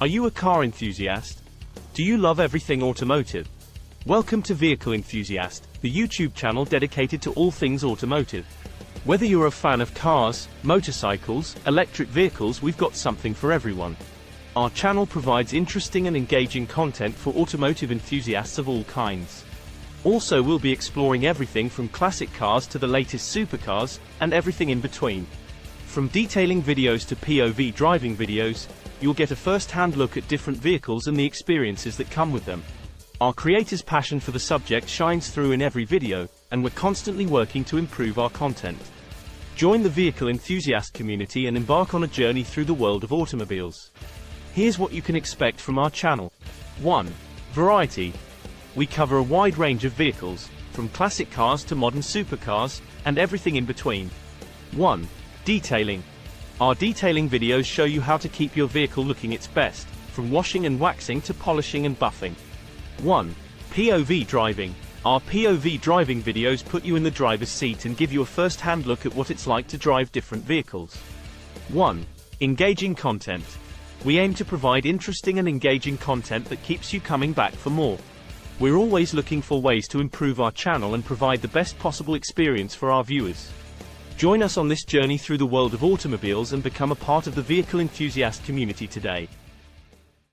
Are you a car enthusiast? Do you love everything automotive? Welcome to Vehicle Enthusiast, the YouTube channel dedicated to all things automotive. Whether you're a fan of cars, motorcycles, electric vehicles, we've got something for everyone. Our channel provides interesting and engaging content for automotive enthusiasts of all kinds. Also, we'll be exploring everything from classic cars to the latest supercars, and everything in between. From detailing videos to POV driving videos, you'll get a first-hand look at different vehicles and the experiences that come with them. Our creators' passion for the subject shines through in every video, and we're constantly working to improve our content. Join the Vehicle Enthusiast community and embark on a journey through the world of automobiles. Here's what you can expect from our channel. 1. Variety. We cover a wide range of vehicles, from classic cars to modern supercars, and everything in between. 1. Detailing. Our detailing videos show you how to keep your vehicle looking its best, from washing and waxing to polishing and buffing. 1. POV driving. Our POV driving videos put you in the driver's seat and give you a first-hand look at what it's like to drive different vehicles. 1. Engaging content. We aim to provide interesting and engaging content that keeps you coming back for more. We're always looking for ways to improve our channel and provide the best possible experience for our viewers. Join us on this journey through the world of automobiles and become a part of the Vehicle Enthusiast community today.